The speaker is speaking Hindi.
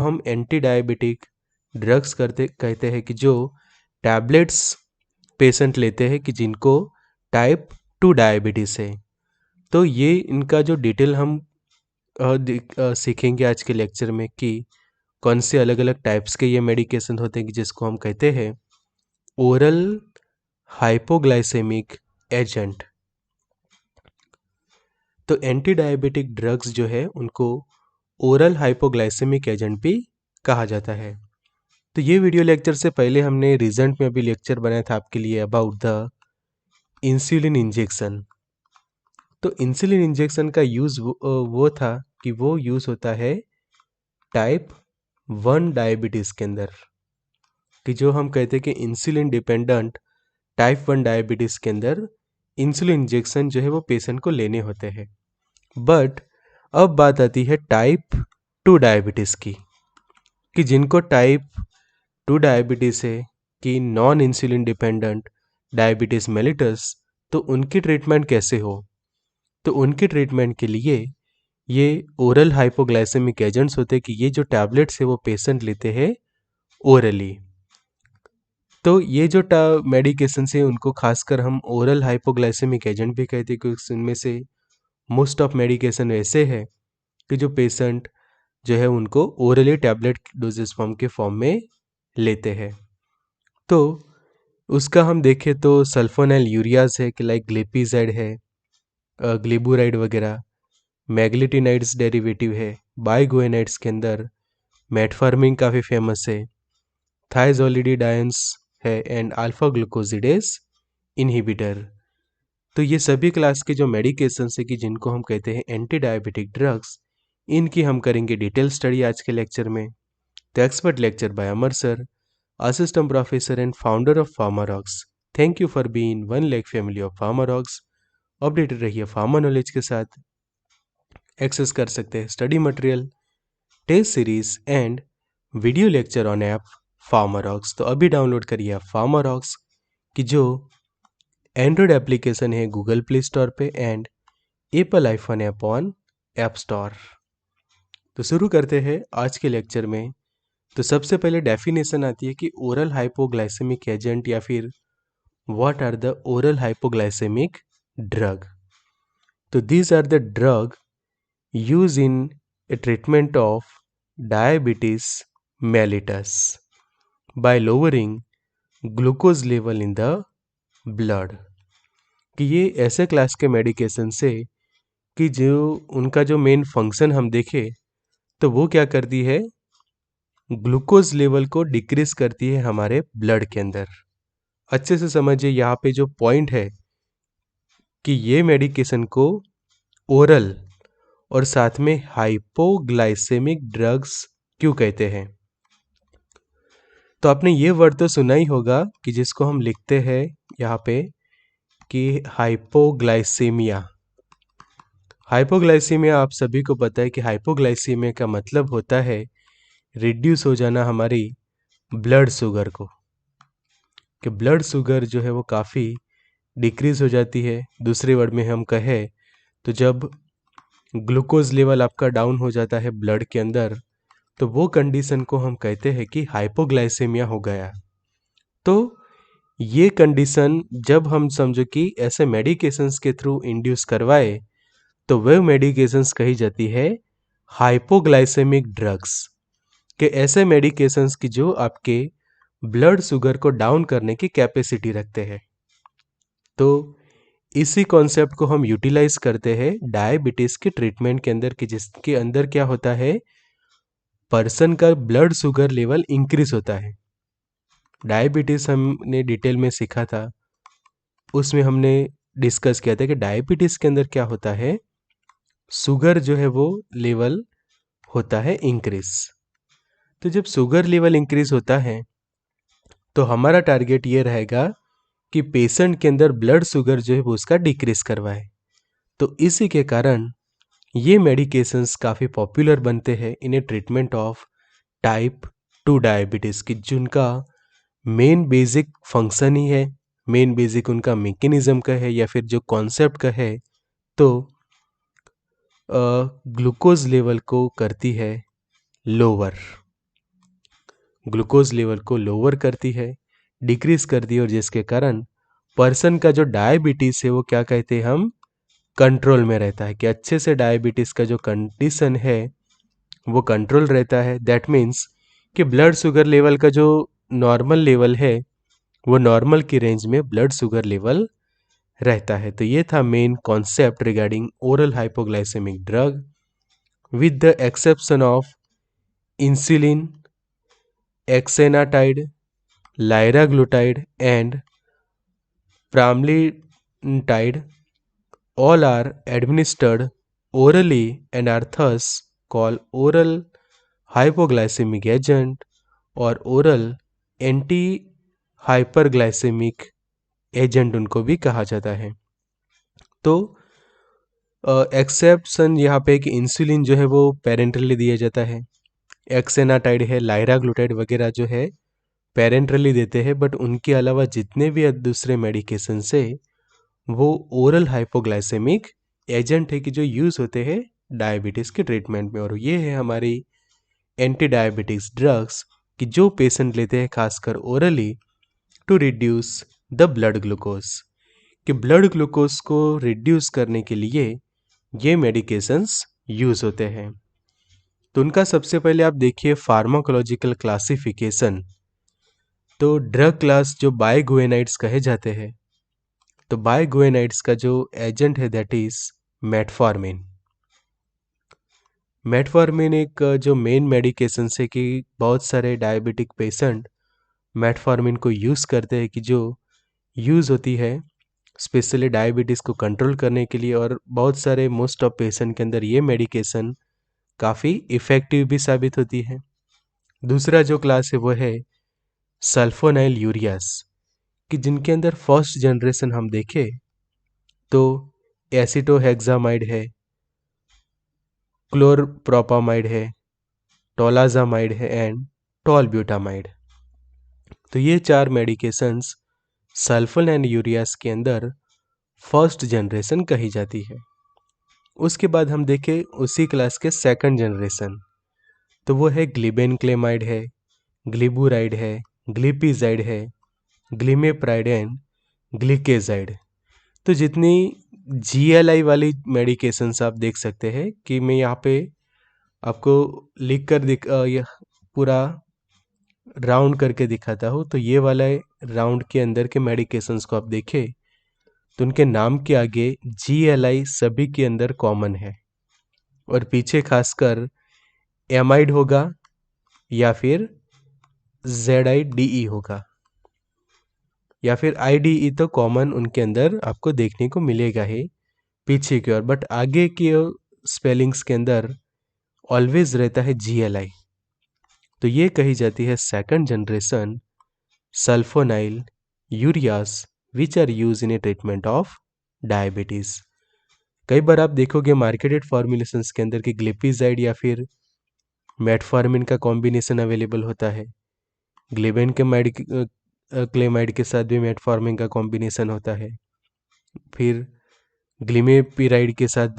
हम एंटी डायबिटिक ड्रग्स कहते हैं कि जो टैबलेट्स पेशेंट लेते हैं कि जिनको टाइप 2 डायबिटीज़ है। तो ये इनका जो डिटेल हम सीखेंगे आज के लेक्चर में कि कौन से अलग अलग टाइप्स के ये मेडिकेशन होते हैं कि जिसको हम कहते हैं ओरल हाइपोग्लाइसेमिक एजेंट। तो एंटी डायबिटिक ड्रग्स जो है उनको ओरल हाइपोग्लाइसेमिक एजेंट भी कहा जाता है। तो ये वीडियो लेक्चर से पहले हमने रिसेंट में अभी लेक्चर बनाया था आपके लिए अबाउट द इंसुलिन इंजेक्शन। तो इंसुलिन इंजेक्शन का यूज़ वो था कि वो यूज़ होता है टाइप 1 डायबिटीज़ के अंदर, कि जो हम कहते हैं कि इंसुलिन डिपेंडेंट टाइप 1 डायबिटीज़ के अंदर इंसुलिन इंजेक्शन जो है वो पेशेंट को लेने होते हैं। बट अब बात आती है टाइप 2 डायबिटीज़ की, कि जिनको टाइप 2 डायबिटीज़ है कि non insulin dependent diabetes mellitus, तो उनकी ट्रीटमेंट कैसे हो। तो उनके ट्रीटमेंट के लिए ये ओरल हाइपोग्लाइसेमिक एजेंट्स होते हैं कि ये जो टैबलेट्स है वो पेशेंट लेते हैं ओरली। तो ये जो मेडिकेशन है उनको खासकर हम ओरल हाइपोग्लाइसेमिक एजेंट भी कहते हैं, क्योंकि इनमें से मोस्ट ऑफ मेडिकेशन ऐसे है कि जो पेशेंट जो है उनको ओरली टैबलेट डोजेस फॉर्म में लेते हैं। तो उसका हम देखें तो सल्फोनाइल यूरियाज है कि लाइक ग्लिपिजाइड है, ग्लिबुराइड वगैरह, मैग्लिटिनाइड्स डेरिवेटिव है, बाइगोएनाइड्स के अंदर मेटफॉर्मिन काफ़ी फेमस है, थाइजोलिडिडाइंस है एंड अल्फा ग्लूकोजिडेज इनहिबिटर। तो ये सभी क्लास के जो मेडिकेशंस है कि जिनको हम कहते हैं एंटी डायबिटिक ड्रग्स, इनकी हम करेंगे डिटेल स्टडी आज के लेक्चर में। तो expert lecture by Amar sir, assistant professor and founder of Pharmarox. Thank you for being one लेक फैमिली ऑफ फार्मारॉक्स। अपडेटेड रहिए फार्मा नॉलेज के साथ। एक्सेस कर सकते हैं study material, test series and video lecture on app Pharmarox. तो अभी डाउनलोड करिए आप फार्मारॉक्स की जो एंड्रॉयड एप्लीकेशन है गूगल प्ले स्टोर पे and Apple iPhone app on App Store. तो शुरू करते हैं आज के लेक्चर में। तो सबसे पहले डेफिनेशन आती है कि ओरल हाइपोग्लाइसेमिक एजेंट या फिर what are the oral hypoglycemic drug. तो these are the drug use in a treatment of diabetes mellitus by lowering glucose level in the blood. कि ये ऐसे क्लास के मेडिकेशन से कि जो उनका जो मेन फंक्शन हम देखें तो वो क्या करती है, ग्लूकोज लेवल को डिक्रीज करती है हमारे ब्लड के अंदर। अच्छे से समझिए यहाँ पे जो पॉइंट है कि ये मेडिकेशन को ओरल और साथ में हाइपोग्लाइसेमिक ड्रग्स क्यों कहते हैं। तो आपने ये वर्ड तो सुना ही होगा कि जिसको हम लिखते हैं यहाँ पे कि हाइपोग्लाइसेमिया। हाइपोग्लाइसीमिया आप सभी को पता है कि हाइपोग्लाइसीमिया का मतलब होता है रिड्यूस हो जाना हमारी ब्लड शुगर को, कि ब्लड शुगर जो है वो काफ़ी डिक्रीज हो जाती है। दूसरे वर्ड में हम कहें तो जब ग्लूकोज लेवल आपका डाउन हो जाता है ब्लड के अंदर, तो वो कंडीशन को हम कहते हैं कि हाइपोग्लाइसेमिया हो गया। तो ये कंडीशन जब हम समझो कि ऐसे मेडिकेशंस के थ्रू इंड्यूस करवाए तो वह मेडिकेशंस कही जाती है हाइपोग्लाइसेमिक ड्रग्स, के ऐसे मेडिकेशंस की जो आपके ब्लड शुगर को डाउन करने की कैपेसिटी रखते हैं। तो इसी कॉन्सेप्ट को हम यूटिलाइज करते हैं डायबिटीज के ट्रीटमेंट के अंदर, कि जिसके अंदर क्या होता है, पर्सन का ब्लड शुगर लेवल इंक्रीज होता है। डायबिटीज हमने डिटेल में सीखा था, उसमें हमने डिस्कस किया था कि डायबिटीज के अंदर क्या होता है, शुगर जो है वो लेवल होता है इंक्रीज। तो जब शुगर लेवल इंक्रीज होता है तो हमारा टारगेट ये रहेगा कि पेशेंट के अंदर ब्लड शुगर जो है वो उसका डिक्रीज करवाए। तो इसी के कारण ये मेडिकेशंस काफ़ी पॉपुलर बनते हैं इन a treatment of type 2 diabetes की, जिनका मेन बेसिक फंक्शन ही है, मेन बेसिक उनका मैकेनिज्म का है या फिर जो कॉन्सेप्ट का है, तो ग्लूकोज लेवल को करती है लोअर। ग्लूकोज लेवल को लोअर करती है, डिक्रीज करती है, और जिसके कारण पर्सन का जो डायबिटीज़ है वो क्या कहते हैं हम, कंट्रोल में रहता है, कि अच्छे से डायबिटीज़ का जो कंडीशन है वो कंट्रोल रहता है। दैट मीन्स कि ब्लड शुगर लेवल का जो नॉर्मल लेवल है वो नॉर्मल की रेंज में ब्लड शुगर लेवल रहता है। तो ये था main concept regarding oral hypoglycemic drug, with the exception of insulin, exenatide, liraglutide and pramlintide. All are administered orally and are thus called oral hypoglycemic agent और oral एंटी हाइपरग्लाइसेमिक एजेंट उनको भी कहा जाता है। तो एक्सेप्शन यहाँ पे कि इंसुलिन जो है वो पेरेंटली दिया जाता है, एक्सेनाटाइड है, लाइराग्लुटाइड वगैरह जो है पेरेंटली देते हैं, बट उनके अलावा जितने भी दूसरे मेडिकेशन से वो ओरल हाइपोग्लाइसेमिक एजेंट है कि जो यूज़ होते हैं डायबिटीज़ के ट्रीटमेंट में। और ये है हमारी एंटी डायबिटिक्स ड्रग्स कि जो पेशेंट लेते हैं खासकर orally to reduce the blood glucose, कि ब्लड ग्लूकोज को रिड्यूस करने के लिए ये मेडिकेशंस यूज़ होते हैं। तो उनका सबसे पहले आप देखिए फार्माकोलॉजिकल क्लासिफिकेशन। तो ड्रग क्लास जो बायगुएनाइड्स कहे जाते हैं, तो बायगुएनाइड्स का जो एजेंट है दैट इज मेटफॉर्मिन। मेटफॉर्मिन एक जो मेन मेडिकेशन है कि बहुत सारे डायबिटिक पेशेंट मेटफॉर्मिन को यूज़ करते हैं, कि जो यूज़ होती है स्पेशली डायबिटीज़ को कंट्रोल करने के लिए, और बहुत सारे मोस्ट ऑफ पेशेंट के अंदर ये मेडिकेशन काफ़ी इफ़ेक्टिव भी साबित होती है। दूसरा जो क्लास है वो है सल्फोनाइल यूरियास, कि जिनके अंदर फर्स्ट जनरेशन हम देखें तो एसिटोहेक्सामाइड है, क्लोरप्रोपामाइड है, टोलाजामाइड है एंड टोलब्यूटामाइड। तो ये 4 मेडिकेशंस सल्फोन एंड यूरियास के अंदर फर्स्ट जनरेशन कही जाती है। उसके बाद हम देखें उसी क्लास के सेकंड जनरेशन, तो वो है ग्लिबेनक्लेमाइड है, ग्लिबुराइड है, ग्लिपिजाइड है, ग्लिमेप्राइड एंड ग्लिकेजाइड। तो जितनी GLI वाली मेडिकेशंस आप देख सकते हैं, कि मैं यहाँ पे आपको लिख कर यह पूरा राउंड करके दिखाता हूँ। तो ये वाला राउंड के अंदर के मेडिकेशंस को आप देखें तो उनके नाम के आगे GLI सभी के अंदर कॉमन है, और पीछे खासकर एमाइड होगा या फिर ZIDE होगा, या फिर IDE तो कॉमन उनके अंदर आपको देखने को मिलेगा ही पीछे की ओर, बट आगे की स्पेलिंग्स के अंदर ऑलवेज रहता है GLI। तो ये कही जाती है second generation sulfonyl यूरियास which are use in a treatment of diabetes. कई बार आप देखोगे मार्केटेड फॉर्मुलेशंस के अंदर कि ग्लिपिजाइड या फिर मेटफॉर्मिन का कॉम्बिनेशन अवेलेबल होता है, ग्लिबेन के क्लेमाइड के साथ भी मेटफॉर्मिन का कॉम्बिनेशन होता है, फिर ग्लिमेपिराइड के साथ भी